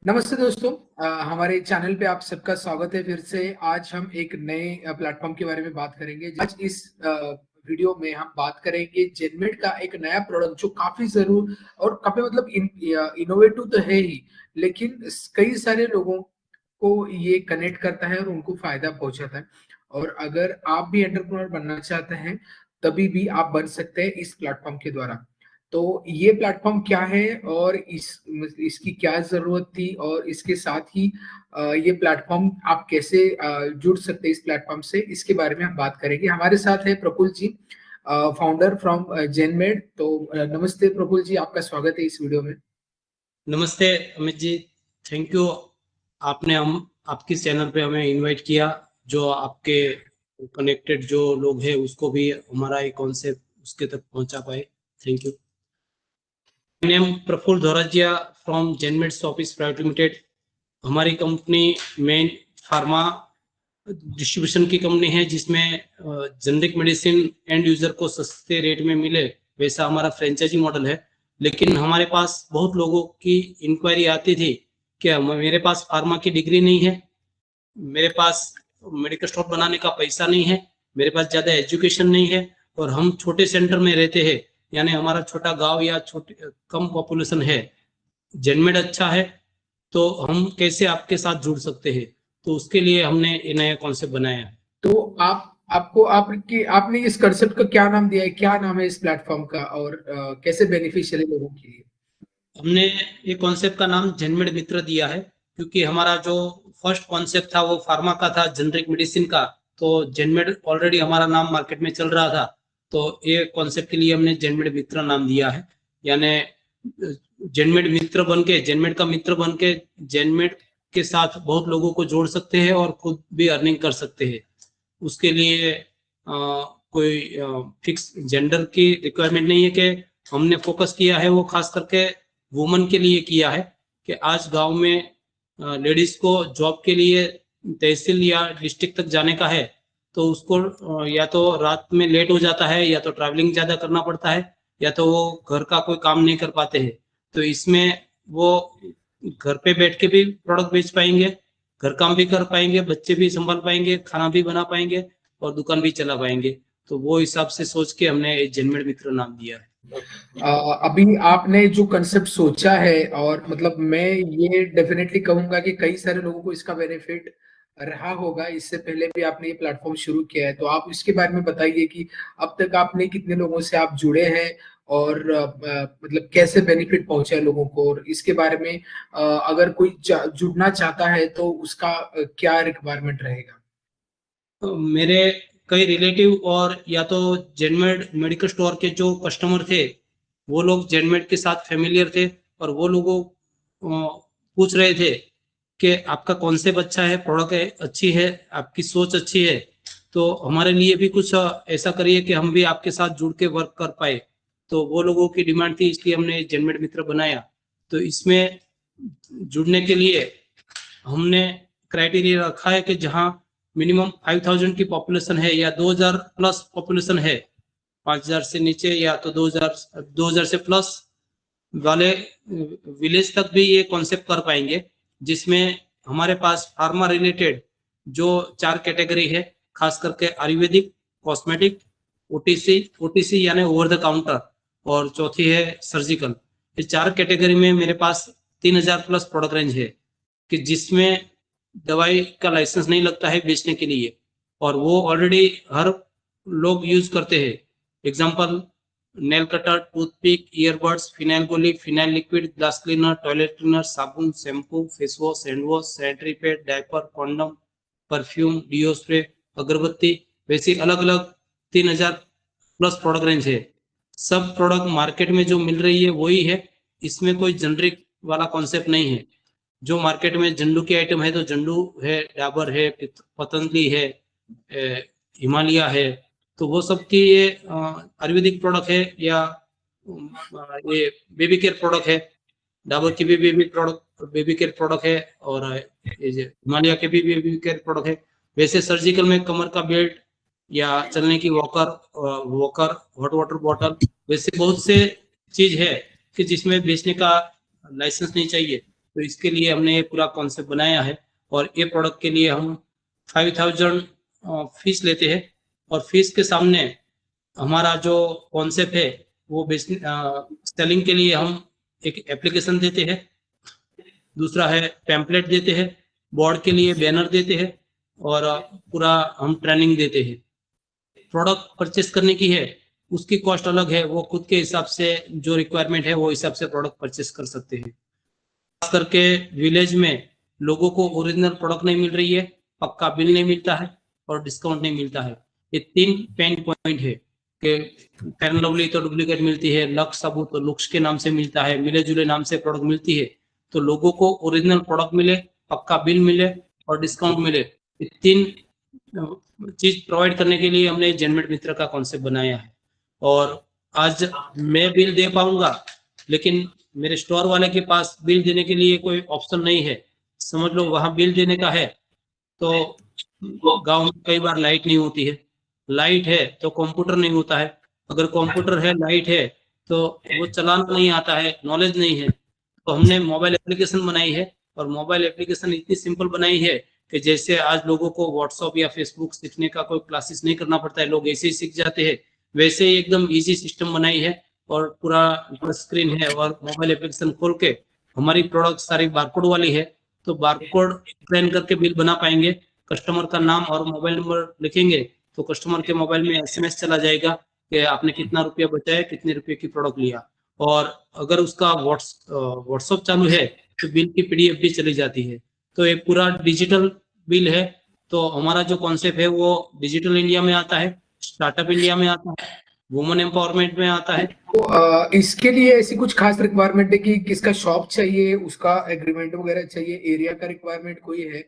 नमस्ते दोस्तों। हमारे चैनल पे आप सबका स्वागत है। फिर से आज हम एक नए प्लेटफॉर्म के बारे में बात करेंगे। आज इस वीडियो में हम बात करेंगे जेनमेड का एक नया प्रोडक्ट जो काफी जरूर और काफी मतलब इनोवेटिव तो है ही, लेकिन कई सारे लोगों को ये कनेक्ट करता है और उनको फायदा पहुंचाता है। और अगर आप भी एंटरप्रेन्योर बनना चाहते हैं तभी भी आप बन सकते हैं इस प्लेटफॉर्म के द्वारा। तो ये प्लेटफॉर्म क्या है और इसकी क्या जरूरत थी, और इसके साथ ही ये प्लेटफॉर्म आप कैसे जुड़ सकते हैं इस प्लेटफॉर्म से, इसके बारे में हम बात करेंगे। हमारे साथ है प्रफुल्ल जी, फाउंडर फ्रॉम जेनमेड। तो नमस्ते प्रफुल्ल जी, आपका स्वागत है इस वीडियो में। नमस्ते अमित जी। Thank you. आपने हम आपके चैनल पे हमें इनवाइट किया। जो आपके कनेक्टेड जो लोग हैं उसको भी हमारा ये कॉन्सेप्ट उसके तक पहुंचा पाए। Thank you. Name Praful Dhorajiya from Genmeds office private limited. हमारी कंपनी मेन फार्मा डिस्ट्रीब्यूशन की कंपनी है, जिसमें जेनरिक मेडिसिन एंड यूजर को सस्ते रेट में मिले वैसा हमारा फ्रेंचाइजी मॉडल है। लेकिन हमारे पास बहुत लोगों की इंक्वायरी आती थी कि मेरे पास फार्मा की डिग्री नहीं है, मेरे पास मेडिकल स्टोर बनाने का पैसा नहीं है, मेरे पास ज़्यादा एजुकेशन नहीं है और हम छोटे सेंटर में रहते हैं, यानी हमारा छोटा गांव या छोटे कम पॉपुलेशन है। जेनमेड अच्छा है तो हम कैसे आपके साथ जुड़ सकते हैं, तो उसके लिए हमने ये नया कॉन्सेप्ट बनाया। तो आपने इस कंसेप्ट का क्या नाम दिया है, क्या नाम है इस प्लेटफॉर्म का, और कैसे बेनिफिशियल है लोगों के लिए? हमने ये कॉन्सेप्ट का नाम जेनमेड मित्र दिया है, क्योंकि हमारा जो फर्स्ट कॉन्सेप्ट था वो फार्मा का था, जेनरिक मेडिसिन का। तो जेनमेड ऑलरेडी हमारा नाम मार्केट में चल रहा था, तो ये कॉन्सेप्ट के लिए हमने जेनमेड मित्र नाम दिया है। यानी जेनमेड का मित्र बन के जेनमेड के साथ बहुत लोगों को जोड़ सकते हैं और खुद भी अर्निंग कर सकते हैं। उसके लिए कोई फिक्स जेंडर की रिक्वायरमेंट नहीं है। कि हमने फोकस किया है वो खास करके वुमन के लिए किया है, कि आज गांव में लेडीज को जॉब के लिए तहसील या डिस्ट्रिक्ट तक जाने का है, तो उसको या तो रात में लेट हो जाता है, या तो ट्रैवलिंग ज्यादा करना पड़ता है, या तो वो घर का कोई काम नहीं कर पाते हैं। तो इसमें वो घर पे बैठ के भी प्रोडक्ट बेच पाएंगे, घर काम भी कर पाएंगे, बच्चे भी संभाल पाएंगे, खाना भी बना पाएंगे और दुकान भी चला पाएंगे। तो वो हिसाब से सोच के हमने जेनमेड मित्र नाम दिया है। अभी आपने जो कंसेप्ट सोचा है, और मतलब मैं ये डेफिनेटली कहूंगा कि कई सारे लोगों को इसका बेनिफिट रहा होगा। इससे पहले भी आपने ये प्लेटफॉर्म शुरू किया है, तो आप इसके बारे में बताइए कि अब तक आपने कितने लोगों से आप जुड़े हैं, और मतलब कैसे बेनिफिट पहुंचा है लोगों को, और इसके बारे में अगर कोई जुड़ना चाहता है तो उसका क्या रिक्वायरमेंट रहेगा? तो मेरे कई रिलेटिव और या तो जेनमेड मेडिकल स्टोर के जो कस्टमर थे, वो लोग जेनमेड के साथ फेमिलियर थे, और वो लोगों पूछ रहे थे कि आपका कॉन्सेप्ट अच्छा है, प्रोडक्ट है अच्छी है, आपकी सोच अच्छी है, तो हमारे लिए भी कुछ ऐसा करिए कि हम भी आपके साथ जुड़ के वर्क कर पाए। तो वो लोगों की डिमांड थी, इसलिए हमने जेनमेड मित्र बनाया। तो इसमें जुड़ने के लिए हमने क्राइटेरिया रखा है कि जहां मिनिमम 5000 की पॉपुलेशन है या 2000 प्लस पॉपुलेशन है, 5000 से नीचे या तो 2000 से प्लस वाले विलेज तक भी ये कॉन्सेप्ट कर पाएंगे, जिसमें हमारे पास फार्मा रिलेटेड जो 4 कैटेगरी है, खास करके आयुर्वेदिक, कॉस्मेटिक, ओटीसी ओटीसी यानी ओवर द काउंटर, और चौथी है सर्जिकल। ये 4 कैटेगरी में मेरे पास 3000 प्लस प्रोडक्ट रेंज है, कि जिसमें दवाई का लाइसेंस नहीं लगता है बेचने के लिए, और वो ऑलरेडी हर लोग यूज करते हैं। Example, nail cutter, toothpick, earbuds, phenyl गोली, phenyl liquid, glass cleaner, toilet cleaner, साबुन, shampoo, face wash, hand wash, sanitary pad, diaper, condom, perfume, deo spray, अगरबत्ती, वैसे अलग अलग 3000 प्लस प्रोडक्ट रेंज है। सब प्रोडक्ट मार्केट में जो मिल रही है वही है, इसमें कोई जनरिक वाला कॉन्सेप्ट नहीं है। जो मार्केट में झंडू की आइटम है तो झंडू है, डाबर है, पतंजलि है, हिमालय है, तो वो सब की ये आयुर्वेदिक प्रोडक्ट है, या ये बेबी केयर प्रोडक्ट है। डाबर की भी बेबी केयर प्रोडक्ट है, और ये हिमालय के भी बेबी केयर प्रोडक्ट है। वैसे सर्जिकल में कमर का बेल्ट या चलने की वॉकर, हॉट वाटर बॉटल, वैसे बहुत से चीज है कि जिसमें बेचने का लाइसेंस नहीं चाहिए। तो इसके लिए हमने ये पूरा कॉन्सेप्ट बनाया है। और ये प्रोडक्ट के लिए हम 5000 फीस लेते हैं, और फीस के सामने हमारा जो कॉन्सेप्ट है वो सेलिंग के लिए हम एक एप्लीकेशन देते हैं, दूसरा है पैम्पलेट देते हैं, बोर्ड के लिए बैनर देते हैं, और पूरा हम ट्रेनिंग देते हैं। प्रोडक्ट परचेस करने की है उसकी कॉस्ट अलग है, वो खुद के हिसाब से जो रिक्वायरमेंट है वो हिसाब से प्रोडक्ट परचेस कर सकते हैं। खास करके विलेज में लोगों को ओरिजिनल प्रोडक्ट नहीं मिल रही है, पक्का बिल नहीं मिलता है और डिस्काउंट नहीं मिलता है। ये 3 पेन पॉइंट है कि फेयर एंड लवली तो डुप्लीकेट मिलती है, लक्स साबुन तो लुक्स के नाम से मिलता है, मिले जुले नाम से प्रोडक्ट मिलती है। तो लोगों को ओरिजिनल प्रोडक्ट मिले, पक्का बिल मिले और डिस्काउंट मिले, ये 3 चीज प्रोवाइड करने के लिए हमने जेनमेड मित्र का कॉन्सेप्ट बनाया है। और आज मैं बिल दे पाऊंगा, लेकिन मेरे स्टोर वाले के पास बिल देने के लिए कोई ऑप्शन नहीं है। समझ लो वहां बिल देने का है तो गांव में कई बार लाइट नहीं होती है, लाइट है तो कंप्यूटर नहीं होता है, अगर कंप्यूटर है लाइट है तो वो चलाना नहीं आता है, नॉलेज नहीं है। तो हमने मोबाइल एप्लीकेशन बनाई है, और मोबाइल एप्लीकेशन इतनी सिंपल बनाई है कि जैसे आज लोगों को व्हाट्सएप या फेसबुक सीखने का कोई क्लासेस नहीं करना पड़ता है, लोग ऐसे ही सीख जाते हैं, वैसे ही एकदम इजी सिस्टम बनाई है। और पूरा स्क्रीन है और मोबाइल एप्लीकेशन खोल के हमारी प्रोडक्ट सारी बारकोड वाली है, तो बारकोड स्कैन करके बिल बना पाएंगे। कस्टमर का नाम और मोबाइल नंबर लिखेंगे तो कस्टमर के मोबाइल में एसएमएस चला जाएगा कि आपने कितना रुपया बचाया, कितने रुपए की प्रोडक्ट लिया। और अगर उसका व्हाट्सएप चालू है तो बिल की पीडीएफ भी चली जाती है। तो ये पूरा डिजिटल बिल है। तो हमारा जो कॉन्सेप्ट है वो डिजिटल इंडिया में आता है, स्टार्टअप इंडिया में आता है, वुमेन एम्पावरमेंट में आता है। तो इसके लिए ऐसी कुछ खास रिक्वायरमेंट है कि किसका शॉप चाहिए, उसका एग्रीमेंट वगैरह चाहिए, एरिया का रिक्वायरमेंट कोई है?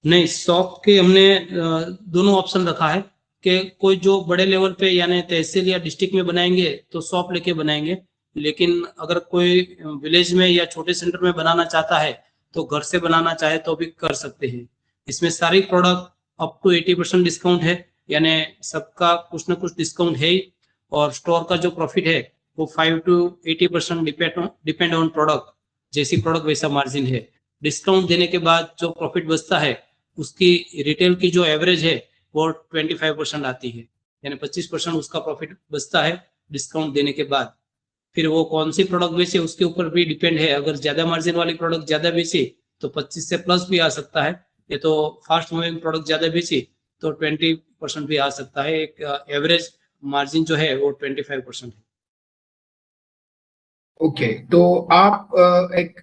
नहीं, शॉप के हमने दोनों ऑप्शन रखा है कि कोई जो बड़े लेवल पे यानी तहसील या डिस्ट्रिक्ट में बनाएंगे तो शॉप लेके बनाएंगे, लेकिन अगर कोई विलेज में या छोटे सेंटर में बनाना चाहता है तो घर से बनाना चाहे तो भी कर सकते हैं। इसमें सारी प्रोडक्ट अप टू 80% डिस्काउंट है, यानी सबका कुछ ना कुछ डिस्काउंट है ही। और स्टोर का जो प्रॉफिट है वो 5 to 80% डिपेंड ऑन प्रोडक्ट, जैसी प्रोडक्ट वैसा मार्जिन है। डिस्काउंट देने के बाद जो प्रॉफिट बचता है उसकी रिटेल की जो एवरेज है वो 25% आती है, यानी 25% उसका प्रॉफिट बचता है डिस्काउंट देने के बाद। फिर वो कौन सी प्रोडक्ट बेचे उसके ऊपर भी डिपेंड है, अगर ज्यादा मार्जिन वाली प्रोडक्ट ज्यादा बेचे तो 25 से प्लस भी आ सकता है, ये तो फास्ट मूविंग प्रोडक्ट ज्यादा बेची तो 20% भी आ सकता है। एक एवरेज मार्जिन जो है वो 25% है। ओके, तो आप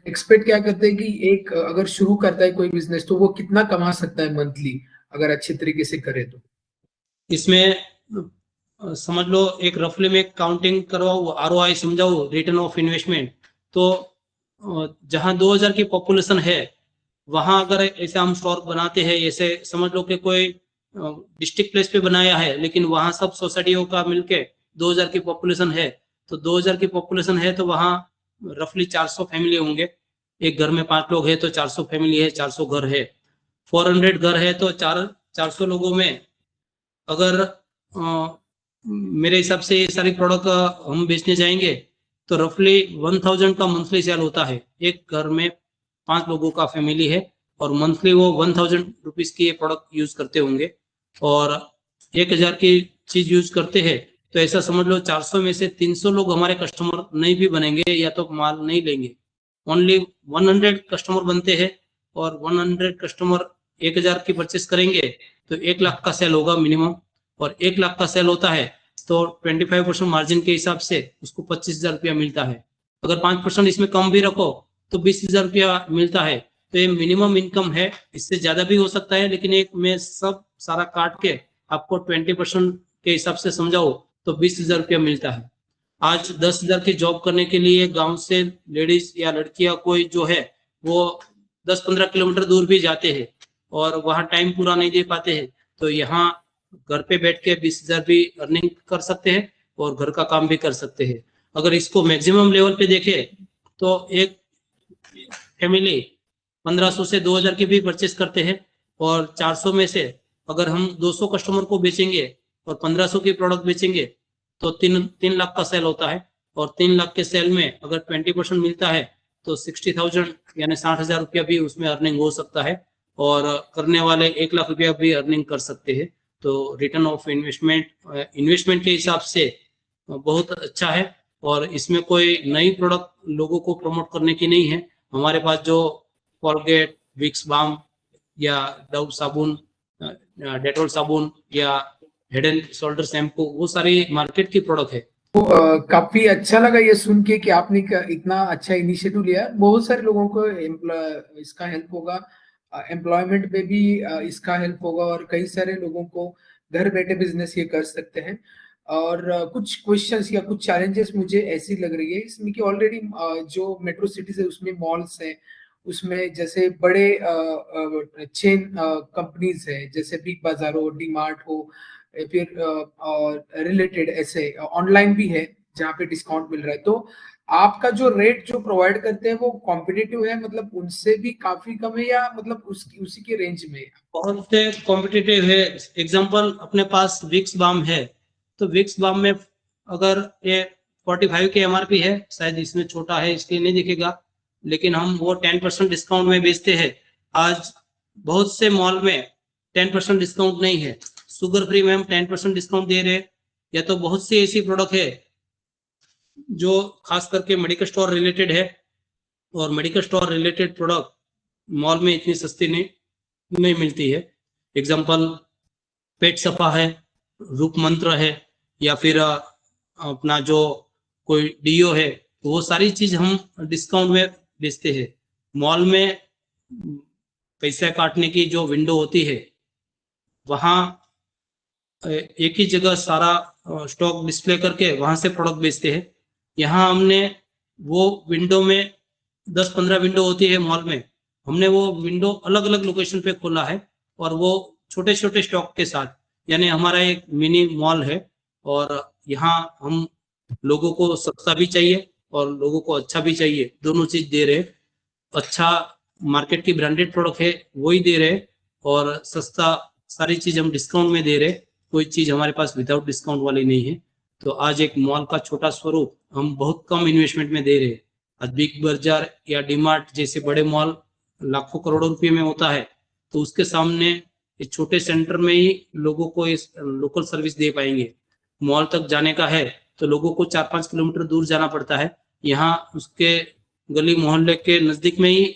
एक्सपेक्ट क्या करते हैं कि एक अगर शुरू करता है कोई बिजनेस तो वो कितना कमा सकता है मंथली, अगर अच्छे तरीके से करे तो? इसमें समझ लो एक रफली में काउंटिंग करवाओ, आरओआई समझाओ, रिटर्न ऑफ इन्वेस्टमेंट, तो जहां 2000 की पॉपुलेशन है वहां अगर ऐसे हम स्टोर बनाते हैं, ऐसे समझ लो कि कोई डिस्ट्रिक्ट प्लेस पे बनाया है लेकिन वहां सब सोसाइटियों का मिलके 2000 की पॉपुलेशन है, तो 2000 की पॉपुलेशन है तो वहां रफली 400 फैमिली होंगे। एक घर में 5 लोग है तो 400 फैमिली है, 400 घर है। 400 घर है तो 400 लोगों में अगर मेरे हिसाब से ये सारी प्रोडक्ट हम बेचने जाएंगे तो रफली 1000 का मंथली सेल होता है। एक घर में 5 लोगों का फैमिली है और मंथली वो 1000 रुपीज की ये प्रोडक्ट यूज करते होंगे, और 1000 की चीज यूज करते हैं तो ऐसा समझ लो 400 में से 300 लोग हमारे कस्टमर नहीं भी बनेंगे या तो माल नहीं लेंगे। ओनली 100 कस्टमर बनते हैं और 100 कस्टमर 1000 की परचेस करेंगे तो 1 लाख का सेल होगा मिनिमम, और 1 लाख का सेल होता है तो 25% मार्जिन के हिसाब से उसको 25,000 रुपया मिलता है। अगर 5% इसमें कम भी रखो तो 20,000 रुपया मिलता है। तो ये मिनिमम इनकम है, इससे ज्यादा भी हो सकता है, लेकिन एक मैं सब सारा काट के आपको 20% के हिसाब से समझाओ तो 20,000 रुपया मिलता है। आज 10,000 की जॉब करने के लिए गांव से लेडीज या लड़कियां कोई जो है वो 10-15 किलोमीटर दूर भी जाते हैं और वहां टाइम पूरा नहीं दे पाते हैं, तो यहाँ घर पे बैठ के 20,000 भी अर्निंग कर सकते हैं और घर का काम भी कर सकते हैं। अगर इसको मैक्सिमम लेवल पे देखें तो एक फैमिली 1500 से 2000 की भी परचेस करते हैं, और 400 में से अगर हम 200 कस्टमर को बेचेंगे और 1500 की प्रोडक्ट बेचेंगे तो 3 लाख का सेल होता है, और 3 लाख के सेल में अगर 20% मिलता है तो 60,000 यानी 60,000 रुपया भी उसमें अर्निंग हो सकता है, और करने वाले 1 लाख रुपया भी अर्निंग कर सकते हैं। तो रिटर्न ऑफ इन्वेस्टमेंट के हिसाब से बहुत अच्छा है, और इसमें कोई नई प्रोडक्ट लोगों को प्रमोट करने की नहीं है। हमारे पास जो कोलगेट, विक्स बाम या डव साबुन, डेटॉल साबुन या हेड एंड शोल्डर शैम्पू, वो सारी मार्केट की प्रोडक्ट है। तो काफी अच्छा लगा ये सुन के कि आपने इतना अच्छा इनिशिएटिव लिया। बहुत सारे लोगों को इसका हेल्प होगा, एम्प्लॉयमेंट में भी इसका हेल्प होगा, और कई सारे लोगों को घर बैठे बिजनेस ये कर सकते हैं। और कुछ क्वेश्चंस या कुछ चैलेंजेस मुझे ऐसी लग रही है इसमें कि ऑलरेडी जो मेट्रो सिटीज है उसमें मॉल्स हैं, उसमें जैसे बड़े चेन कंपनीज है, जैसे बिग बाजार हो, डी मार्ट हो, फिर और रिलेटेड ऐसे ऑनलाइन भी है जहाँ पे डिस्काउंट मिल रहा है। तो आपका जो रेट जो प्रोवाइड करते हैं वो कॉम्पिटिटिव है, मतलब उनसे भी काफी कम है, या मतलब उसी के रेंज में है? बहुत कॉम्पिटिटिव है। एग्जांपल अपने पास विक्स बाम है, तो विक्स बाम में अगर ये 45 के एमआरपी है, शायद इसमें छोटा है इसलिए नहीं दिखेगा, लेकिन हम वो 10% डिस्काउंट में बेचते हैं। आज बहुत से मॉल में 10% डिस्काउंट नहीं है। शुगर फ्री में हम 10% डिस्काउंट दे रहे हैं। या तो बहुत सी ऐसी प्रोडक्ट है जो खास करके मेडिकल स्टोर रिलेटेड है, और medical store related product mall में इतनी सस्ती नहीं मिलती है। एग्जांपल पेट सफा है, रूप मंत्र है, या फिर अपना जो कोई डीओ है, तो वो सारी चीज हम डिस्काउंट में बेचते हैं। मॉल में पैसा काटने की जो विंडो होती है, वहाँ एक ही जगह सारा स्टॉक डिस्प्ले करके वहां से प्रोडक्ट बेचते हैं। यहाँ हमने वो विंडो में 10-15 विंडो होती है मॉल में, हमने वो विंडो अलग अलग लोकेशन पे खोला है, और वो छोटे छोटे स्टॉक के साथ, यानी हमारा एक मिनी मॉल है। और यहाँ हम लोगों को सस्ता भी चाहिए और लोगों को अच्छा भी चाहिए, दोनों चीज दे रहे। अच्छा मार्केट की ब्रांडेड प्रोडक्ट है वही दे रहे, और सस्ता सारी चीज हम डिस्काउंट में दे रहे। कोई चीज हमारे पास विदाउट डिस्काउंट वाली नहीं है। तो आज एक मॉल का छोटा स्वरूप हम बहुत कम इन्वेस्टमेंट में दे रहे हैं। आज बिग बाजार या डीमार्ट जैसे बड़े मॉल लाखों करोड़ों रुपए में होता है, तो उसके सामने इस छोटे सेंटर में ही लोगों को इस लोकल सर्विस दे पाएंगे। मॉल तक जाने का है तो लोगों को 4-5 किलोमीटर दूर जाना पड़ता है। यहाँ उसके गली मोहल्ले के नजदीक में ही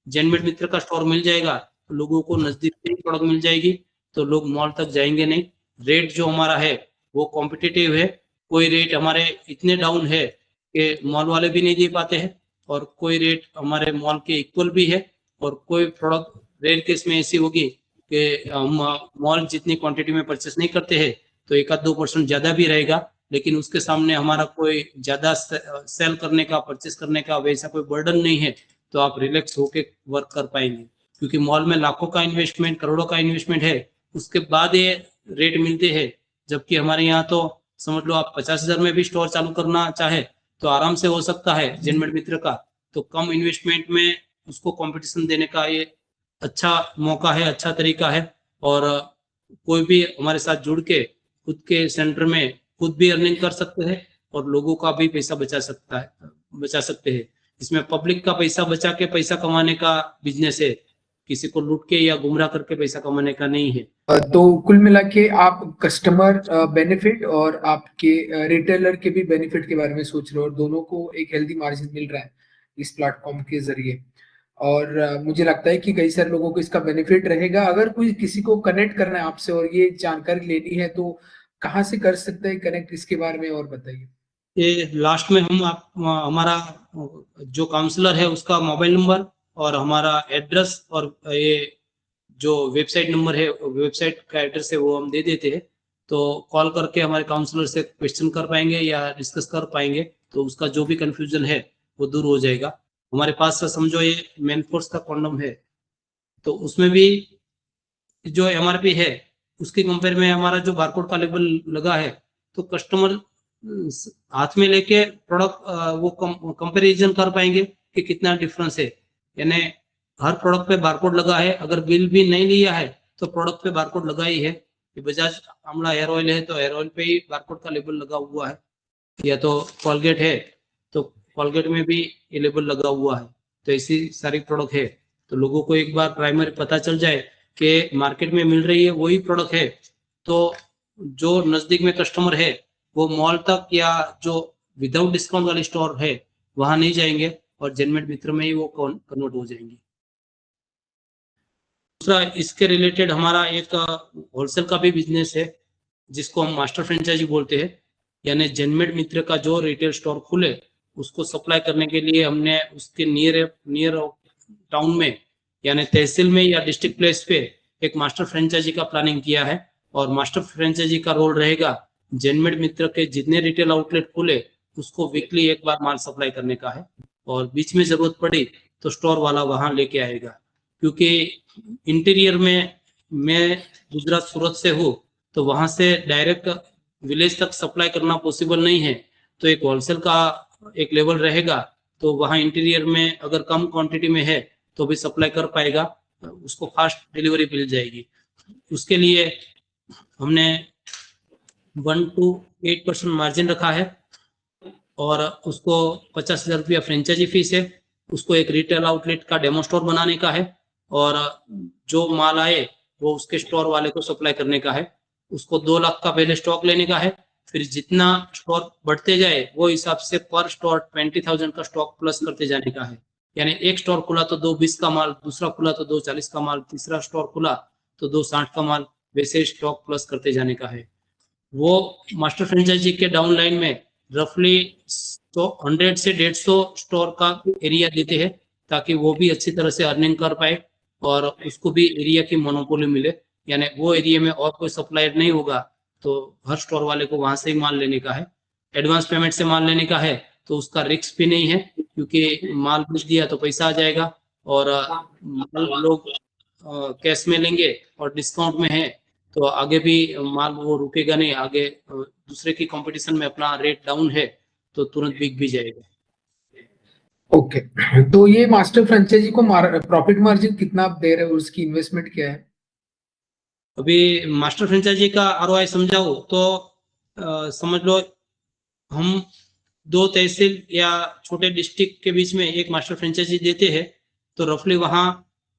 जेनमेड मित्र का स्टोर मिल जाएगा, तो लोगों को नजदीक में ही प्रोडक्ट मिल जाएगी, तो लोग मॉल तक जाएंगे नहीं। रेट जो हमारा है वो कॉम्पिटिटिव है। कोई रेट हमारे इतने डाउन है कि मॉल वाले भी नहीं दे पाते हैं, और कोई रेट हमारे मॉल के इक्वल भी है। और कोई प्रोडक्ट रेयर केस में ऐसी होगी कि हम मॉल जितनी क्वांटिटी में परचेस नहीं करते हैं, तो 1-2% ज्यादा भी रहेगा, लेकिन उसके सामने हमारा कोई ज्यादा सेल करने का, परचेस करने का वैसा कोई बर्डन नहीं है, तो आप रिलैक्स होके वर्क कर पाएंगे। क्योंकि मॉल में लाखों का इन्वेस्टमेंट, करोड़ों का इन्वेस्टमेंट है, उसके बाद ये रेट मिलते हैं। जबकि हमारे यहाँ तो समझ लो आप 50,000 में भी स्टोर चालू करना चाहे तो आराम से हो सकता है जेनमेड मित्र का। तो कम इन्वेस्टमेंट में उसको कंपटीशन देने का ये अच्छा मौका है, अच्छा तरीका है। और कोई भी हमारे साथ जुड़ के खुद के सेंटर में खुद भी अर्निंग कर सकते हैं, और लोगों का भी पैसा बचा सकते हैं। इसमें पब्लिक का पैसा बचा के पैसा कमाने का बिजनेस है, किसी को लूट के या गुमराह करके पैसा कमाने का नहीं है। तो कुल मिला के आप कस्टमर बेनिफिट और आपके रिटेलर के भी बेनिफिट के बारे में सोच रहे हो, और दोनों को एक हेल्दी मार्जिन मिल रहा है इस प्लेटफॉर्म के जरिए। और मुझे लगता है कि कई सारे लोगों को इसका बेनिफिट रहेगा। अगर कोई किसी को कनेक्ट करना है आपसे और ये जानकारी लेनी है तो कहाँ से कर सकते हैं कनेक्ट, इसके बारे में और बताइए। ये लास्ट में हम हमारा जो काउंसलर है उसका मोबाइल नंबर और हमारा एड्रेस और ये जो वेबसाइट नंबर है, वेबसाइट का एड्रेस है, वो हम दे देते हैं। तो कॉल करके हमारे काउंसलर से क्वेश्चन कर पाएंगे या डिस्कस कर पाएंगे, तो उसका जो भी कंफ्यूजन है वो दूर हो जाएगा। हमारे पास समझो ये मेन फोर्स का कॉन्डम है, तो उसमें भी जो एमआरपी है उसके कंपेयर में हमारा जो बारकोड का लेबल लगा है, तो कस्टमर हाथ में लेके प्रोडक्ट वो कंपैरिजन कर पाएंगे कि कितना डिफरेंस है। यानी हर प्रोडक्ट पे बारकोड लगा है, अगर बिल भी नहीं लिया है तो प्रोडक्ट पे बारकोड लगा ही है। कि बजाज आंवला हेयर ऑयल है तो हेयर ऑयल पे ही बारकोड का लेबल लगा हुआ है, या तो कोलगेट है तो कोलगेट में भी ये लेबल लगा हुआ है। तो ऐसी सारी प्रोडक्ट है, तो लोगों को एक बार प्राइमरी पता चल जाए कि मार्केट में मिल रही है वही प्रोडक्ट है, तो जो नजदीक में कस्टमर है वो मॉल तक या जो विदाउट डिस्काउंट वाली स्टोर है वहां नहीं जाएंगे और जेनमेड मित्र में ही वो कन्वर्ट हो जाएंगे। दूसरा इसके रिलेटेड हमारा एक होलसेल का भी बिजनेस है जिसको हम मास्टर फ्रेंचाइजी बोलते हैं, यानी जेनमेड मित्र का जो रिटेल स्टोर खुले उसको सप्लाई करने के लिए हमने उसके नियर टाउन में यानी तहसील में या डिस्ट्रिक्ट प्लेस पे एक मास्टर फ्रेंचाइजी का प्लानिंग किया है। और मास्टर फ्रेंचाइजी का रोल रहेगा जेनमेड मित्र के जितने रिटेल आउटलेट खुले उसको वीकली एक बार माल सप्लाई करने का है, और बीच में जरूरत पड़ी तो स्टोर वाला वहां लेके आएगा। क्योंकि इंटीरियर में मैं गुजरात सूरत से हूँ तो वहां से डायरेक्ट विलेज तक सप्लाई करना पॉसिबल नहीं है, तो एक होलसेल का एक लेवल रहेगा, तो वहां इंटीरियर में अगर कम क्वांटिटी में है तो भी सप्लाई कर पाएगा, उसको फास्ट डिलीवरी मिल जाएगी। उसके लिए हमने 1 to 8% मार्जिन रखा है और उसको 50,000 रुपया फ्रेंचाइजी फीस है। उसको एक रिटेल आउटलेट का डेमो स्टोर बनाने का है और जो माल आए वो उसके स्टोर वाले को सप्लाई करने का है। उसको 2 लाख का पहले स्टॉक लेने का है, फिर जितना स्टोर बढ़ते जाए वो हिसाब से पर स्टोर 20,000 का स्टॉक प्लस करते जाने का है। यानी एक स्टोर खुला तो 2 20 का माल, दूसरा खुला तो 2 40 का माल, तीसरा स्टोर खुला तो 2 60 का माल, वैसे स्टॉक प्लस करते जाने का है। वो मास्टर फ्रेंचाइजी के डाउन लाइन में रफली 100 से 150 स्टोर का एरिया देते हैं ताकि वो भी अच्छी तरह से अर्निंग कर पाए और उसको भी एरिया की मोनोपोली मिले। यानी वो एरिया में और कोई सप्लायर नहीं होगा तो हर स्टोर वाले को वहां से ही माल लेने का है। एडवांस पेमेंट से माल लेने का है तो उसका रिस्क भी नहीं है, क्योंकि माल बेच दिया तो पैसा आ जाएगा और माल लोग कैश में लेंगे और डिस्काउंट में है तो आगे भी माल वो रुकेगा नहीं, आगे दूसरे की कंपटीशन में अपना रेट डाउन है तो तुरंत बिक भी जाएगा। ओके, तो ये मास्टर फ्रेंचाइजी को प्रॉफिट मार्जिन कितना दे रहे हो, उसकी इन्वेस्टमेंट क्या है? अभी मास्टर फ्रेंचाइजी का आरओआई समझाओ तो समझ लो हम 2 तहसील या छोटे डिस्ट्रिक्ट के बीच में एक मास्टर फ्रेंचाइजी देते हैं, तो रफली वहाँ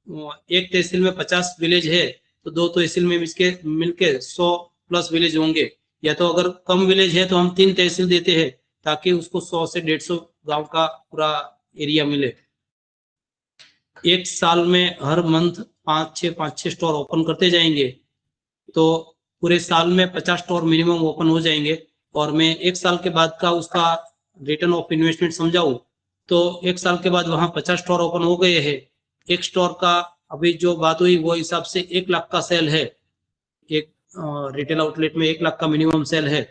एक तहसील में 50 विलेज है तो 2 तहसील में मिलके 100 प्लस विलेज होंगे। या तो अगर कम विलेज है तो हम 3 तहसील देते हैं ताकि उसको 100 से 150 गांव का पूरा एरिया मिले। एक साल में हर मंथ 5-6 स्टोर ओपन करते जाएंगे तो पूरे साल में 50 स्टोर मिनिमम ओपन हो जाएंगे। और मैं एक साल के बाद का उसका रिटर्न ऑफ इन्वेस्टमेंट समझाऊं तो एक साल के बाद वहां 50 स्टोर ओपन हो गए हैं। एक स्टोर का अभी जो बात हुई वो हिसाब से 1 लाख का सेल है, एक रिटेल आउटलेट में 1 लाख का मिनिमम सेल है,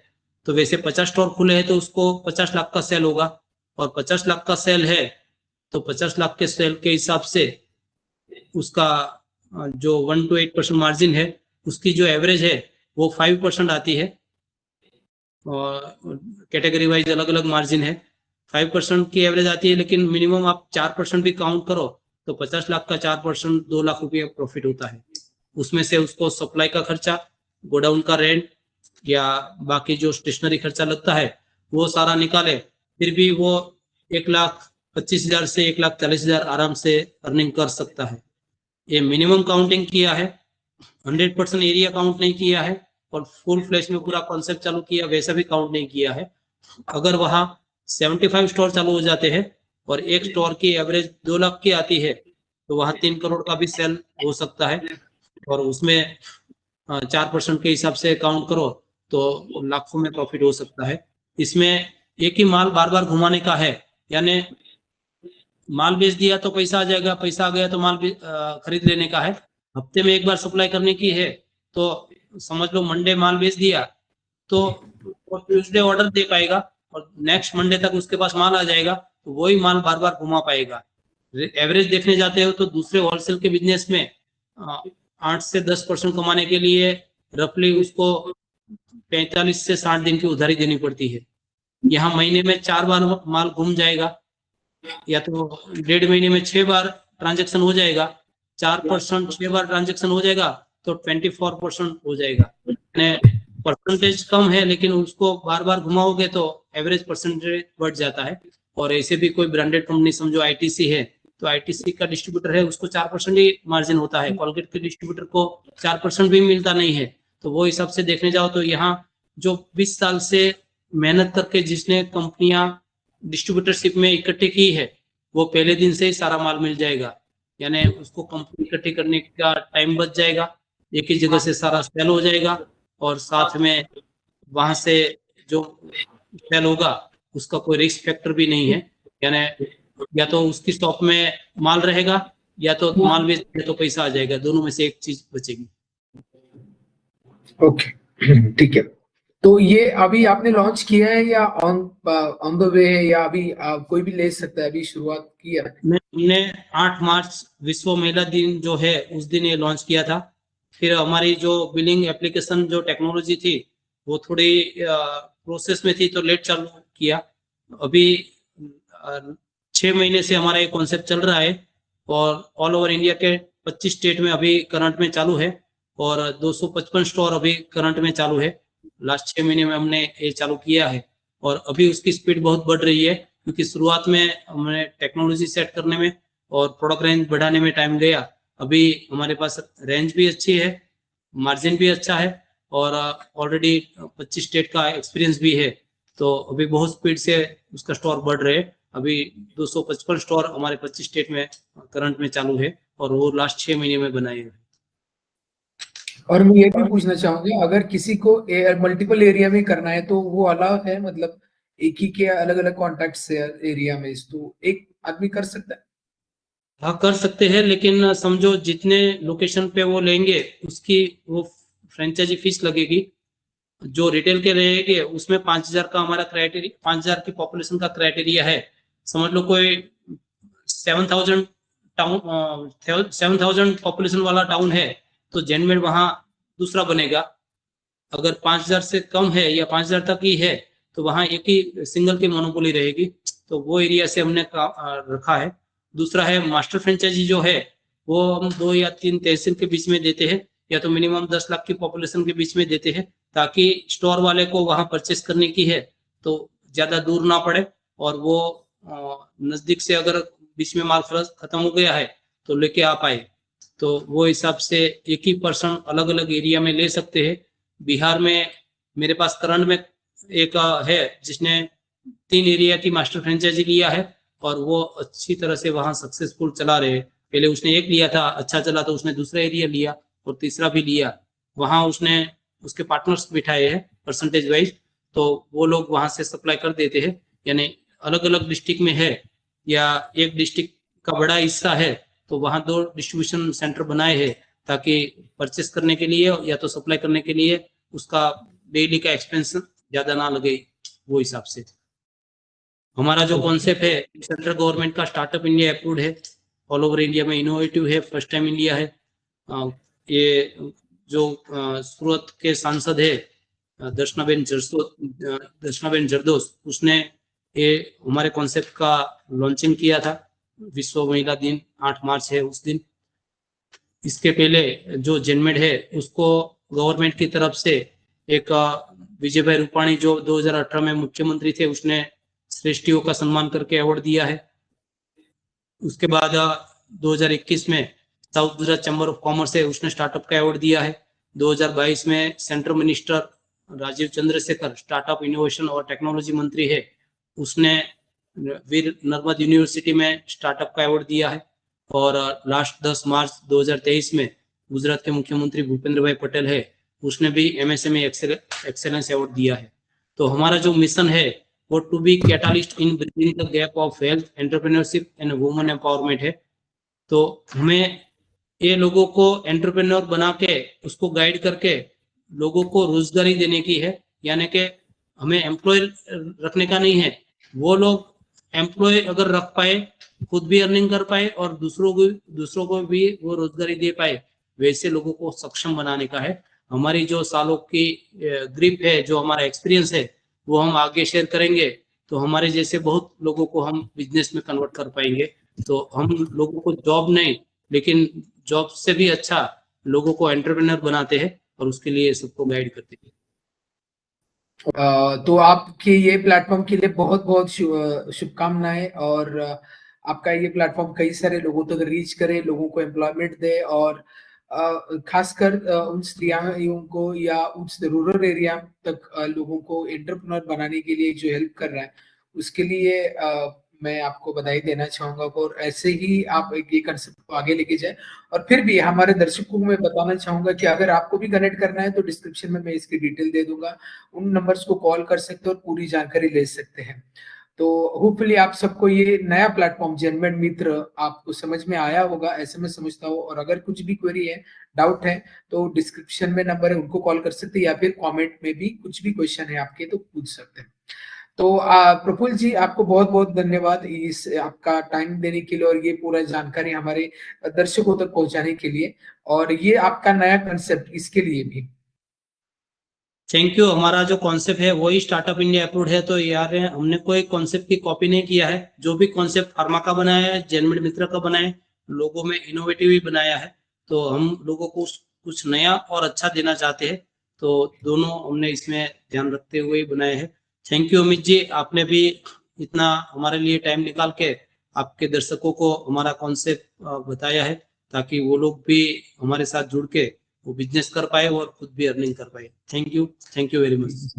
तो वैसे 50 स्टोर खुले हैं तो उसको 50 लाख का सेल होगा। और 50 लाख का सेल है तो 50 लाख के सेल के हिसाब से उसका जो 1 to 8% मार्जिन है उसकी जो एवरेज है वो 5% आती है। और कैटेगरी वाइज अलग अलग मार्जिन है, 5% की एवरेज आती है, लेकिन मिनिमम आप 4% भी काउंट करो तो 50 लाख का 4% 2 लाख रुपये प्रॉफिट होता है। उसमें से उसको सप्लाई का खर्चा, गोडाउन का रेंट या बाकी जो स्टेशनरी खर्चा लगता है वो सारा निकाले, फिर भी वो 1,25,000 से 1,40,000 आराम से अर्निंग कर सकता है। ये मिनिमम काउंटिंग किया है, 100% एरिया काउंट नहीं किया है और फुल फ्लैश में पूरा कॉन्सेप्ट चालू किया वैसा भी काउंट नहीं किया है। अगर वहां 75 स्टोर चालू हो जाते हैं और एक स्टोर की एवरेज 2 लाख की आती है तो वहां 3 करोड़ का भी सेल हो सकता है और उसमें 4% के हिसाब से काउंट करो तो लाखों में प्रॉफिट हो सकता है। इसमें एक ही माल बार बार घुमाने का है, यानी माल बेच दिया तो पैसा आ जाएगा, पैसा आ गया तो माल खरीद लेने का है। हफ्ते में एक बार सप्लाई करने की है तो समझ लो मंडे माल बेच दिया तो ट्यूसडे ऑर्डर दे पाएगा और नेक्स्ट मंडे तक उसके पास माल आ जाएगा, तो वही माल बार बार घुमा पाएगा। एवरेज देखने जाते हो तो दूसरे होलसेल के बिजनेस में 8 से 10% कमाने के लिए रफली उसको 45 से 60 दिन की उधारी देनी पड़ती है। यहाँ महीने में 4 बार माल घूम जाएगा या तो 1.5 महीने में 6 बार ट्रांजेक्शन हो जाएगा, 4% 6 बार ट्रांजेक्शन हो जाएगा तो 24% हो जाएगा। परसेंटेज कम है लेकिन उसको बार बार घुमाओगे तो एवरेज परसेंटेज बढ़ जाता है। और ऐसे भी कोई ब्रांडेड कंपनी समझो आईटीसी है, तो आईटीसी का डिस्ट्रीब्यूटर है उसको 4% ही मार्जिन होता है, कोलगेट के डिस्ट्रीब्यूटर को 4% भी मिलता नहीं है। तो वो हिसाब से देखने जाओ तो यहाँ जो 20 साल से मेहनत करके जिसने कंपनियां डिस्ट्रीब्यूटरशिप में इकट्ठी की है, वो पहले दिन से ही सारा माल मिल जाएगा, यानी उसको कंपनी इकट्ठी करने का टाइम बच जाएगा, एक ही जगह से सारा सेल हो जाएगा, और साथ में वहां से जो सेल होगा उसका कोई रिस्क फैक्टर भी नहीं है, यानी या तो उसकी स्टॉक में माल रहेगा या तो माल बेच तो पैसा आ जाएगा, दोनों में से एक चीज बचेगी। ओके, ठीक है। तो ये अभी आपने लॉन्च किया है या ऑन द वे है, या अभी कोई भी ले सकता है, अभी शुरुआत की है? हमने 8 मार्च विश्व महिला दिन जो है उस दिन ये लॉन्च किया था। फिर हमारी जो बिलिंग एप्लीकेशन जो टेक्नोलॉजी थी वो थोड़ी प्रोसेस में थी तो लेट चालू किया। अभी 6 महीने से हमारा ये कॉन्सेप्ट चल रहा है और ऑल ओवर इंडिया के 25 स्टेट में अभी करंट में चालू है और 255 स्टोर अभी करंट में चालू है। लास्ट 6 महीने में हमने ये चालू किया है और अभी उसकी स्पीड बहुत बढ़ रही है, क्योंकि शुरुआत में हमने टेक्नोलॉजी सेट करने में और प्रोडक्ट रेंज बढ़ाने में टाइम गया। अभी हमारे पास रेंज भी अच्छी है, मार्जिन भी अच्छा है और ऑलरेडी 25 स्टेट का एक्सपीरियंस भी है, तो अभी बहुत स्पीड से उसका स्टोर बढ़ रहे हैं। अभी 255 स्टोर हमारे 25 स्टेट में करंट में चालू है और वो लास्ट 6 महीने में बनाए हैं। और मैं ये भी पूछना चाहूंगा, अगर किसी को मल्टीपल एरिया में करना है तो वो अलाउ है, मतलब एक ही के अलग अलग कॉन्टैक्ट एरिया में, तो एक आदमी कर सकता है? हाँ कर सकते हैं, लेकिन समझो जितने लोकेशन पे वो लेंगे उसकी वो फ्रेंचाइजी फीस लगेगी। जो रिटेल के रहेंगे उसमें 5000 का हमारा क्राइटेरिया, 5000 की पॉपुलेशन का क्राइटेरिया है। समझ लो कोई 7000 टाउन 7000 पॉपुलेशन वाला टाउन है तो जेनमेड वहां दूसरा बनेगा। अगर 5000 से कम है या 5000 तक ही है तो वहां एक ही सिंगल की मोनोपोली रहेगी, तो वो एरिया से हमने रखा है। दूसरा है मास्टर फ्रेंचाइजी जो है वो हम 2 या 3 तहसील के बीच में देते हैं, या तो मिनिमम 10 लाख की पॉपुलेशन के बीच में देते हैं, ताकि स्टोर वाले को वहां परचेस करने की है तो ज्यादा दूर ना पड़े और वो नजदीक से अगर बीच में माल खत्म हो गया है तो लेके आ पाए। तो वो हिसाब से एक ही पर्सन अलग अलग एरिया में ले सकते हैं। बिहार में मेरे पास करंट में एक है जिसने 3 एरिया की मास्टर फ्रेंचाइजी लिया है और वो अच्छी तरह से वहां सक्सेसफुल चला रहे। पहले उसने एक लिया था, अच्छा चला तो उसने दूसरा एरिया लिया और तीसरा भी लिया। वहां उसने उसके पार्टनर्स बिठाए हैं परसेंटेज वाइज, तो वो लोग वहां से सप्लाई कर देते हैं। यानी अलग अलग डिस्ट्रिक्ट में है या एक डिस्ट्रिक्ट का बड़ा हिस्सा है तो वहां 2 डिस्ट्रीब्यूशन सेंटर बनाए हैं, ताकि परचेस करने के लिए या तो सप्लाई करने के लिए उसका डेली का एक्सपेंस ज्यादा ना लगे, वो हिसाब से। हमारा जो कॉन्सेप्ट है सेंट्रल गवर्नमेंट का स्टार्टअप इंडिया अप्रूव्ड है, ऑल ओवर इंडिया में इनोवेटिव है, फर्स्ट टाइम इंडिया है। ये जो सूरत के सांसद है दर्शनाबेन जरदोस, उसने ये हमारे कॉन्सेप्ट का लॉन्चिंग किया था। विश्व महिला दिन 8 मार्च है उस दिन। इसके पहले जो जेनमेड है उसको गवर्नमेंट की तरफ से एक विजय भाई रूपाणी जो 2018 में मुख्यमंत्री थे उसने श्रेष्ठियों का सम्मान करके अवार्ड दिया है। उसके बाद 2021 में साउथ गुजरात चैम्बर ऑफ कॉमर्स है उसने स्टार्टअप का अवार्ड दिया है। 2022 में central minister Rajeev Chandrasekhar startup innovation और टेक्नोलॉजी मंत्री है, उसने वीर नर्मद यूनिवर्सिटी में स्टार्टअप का अवार्ड दिया है। और लास्ट 10 मार्च 2023 में गुजरात के मुख्यमंत्री भूपेंद्र भाई पटेल है, उसने भी एमएसएमई एक्सेलेंस अवार्ड दिया है। तो हमारा जो मिशन है वो to be catalyst in bridging the gap of health, entrepreneurship and women empowerment है। तो हमें ये लोगों को एंटरप्रेन्योर बना के उसको गाइड करके लोगों को रोजगारी देने की है, यानी कि हमें एम्प्लॉय रखने का नहीं है। वो लोग एम्प्लॉय अगर रख पाए, खुद भी अर्निंग कर पाए और दूसरों को भी वो रोजगारी दे पाए, वैसे लोगों को सक्षम बनाने का है। हमारी जो सालों की ग्रिप है, जो हमारा एक्सपीरियंस है, वो हम आगे शेयर करेंगे तो हमारे जैसे बहुत लोगों को हम बिजनेस में कन्वर्ट कर पाएंगे। तो हम लोगों को जॉब नहीं, लेकिन जॉब से भी अच्छा लोगों को एंटरप्रेन्योर बनाते हैं और उसके लिए सबको गाइड करते हैं। तो आपके ये प्लेटफॉर्म के लिए बहुत बहुत शुभकामनाएं, और आपका ये प्लेटफॉर्म कई सारे लोगों तक रीच करे, लोगों को एम्प्लॉयमेंट दे, और खासकर उन स्त्रियों को या उस रूरल एरिया तक लोगों को एंटरप्रेन्योर बनाने के लिए जो हेल्प कर रहा है, उसके लिए मैं आपको बधाई देना चाहूंगा। और ऐसे ही आप ये कंसेप्ट को आगे लेके जाए। और फिर भी हमारे दर्शकों को मैं बताना चाहूंगा कि अगर आपको भी कनेक्ट करना है तो डिस्क्रिप्शन में मैं इसकी डिटेल दे दूंगा, उन नंबर्स को कॉल कर सकते हो और पूरी जानकारी ले सकते हैं। तो होपफुली आप सबको ये नया प्लेटफॉर्म जेनमेड मित्र आपको समझ में आया होगा, ऐसे मैं समझता हूँ। और अगर कुछ भी क्वेरी है, डाउट है, तो डिस्क्रिप्शन में नंबर है, उनको कॉल कर सकते हैं, या फिर कमेंट में भी कुछ भी क्वेश्चन है आपके तो पूछ सकते हैं। तो प्रफुल्ल जी, आपको बहुत बहुत धन्यवाद इस आपका टाइम देने के लिए और ये पूरा जानकारी हमारे दर्शकों तक पहुंचाने के लिए, और ये आपका नया कंसेप्ट इसके लिए भी। Thank you. हमारा जो कॉन्सेप्ट है वही स्टार्टअप इंडिया अप्रूव्ड है, तो यार हमने कोई कॉन्सेप्ट की कॉपी नहीं किया है। जो भी कॉन्सेप्ट फार्मा का बनाया है, जेनमेड मित्र का बनाया है, लोगों में इनोवेटिव ही बनाया है। तो हम लोगों को कुछ नया और अच्छा देना चाहते हैं, तो दोनों हमने इसमें ध्यान रखते हुए ही बनाए हैं। थैंक यू अमित जी, आपने भी इतना हमारे लिए टाइम निकाल के आपके दर्शकों को हमारा कॉन्सेप्ट बताया है, ताकि वो लोग भी हमारे साथ जुड़ के वो बिजनेस कर पाए और खुद भी अर्निंग कर पाए। Thank you very much.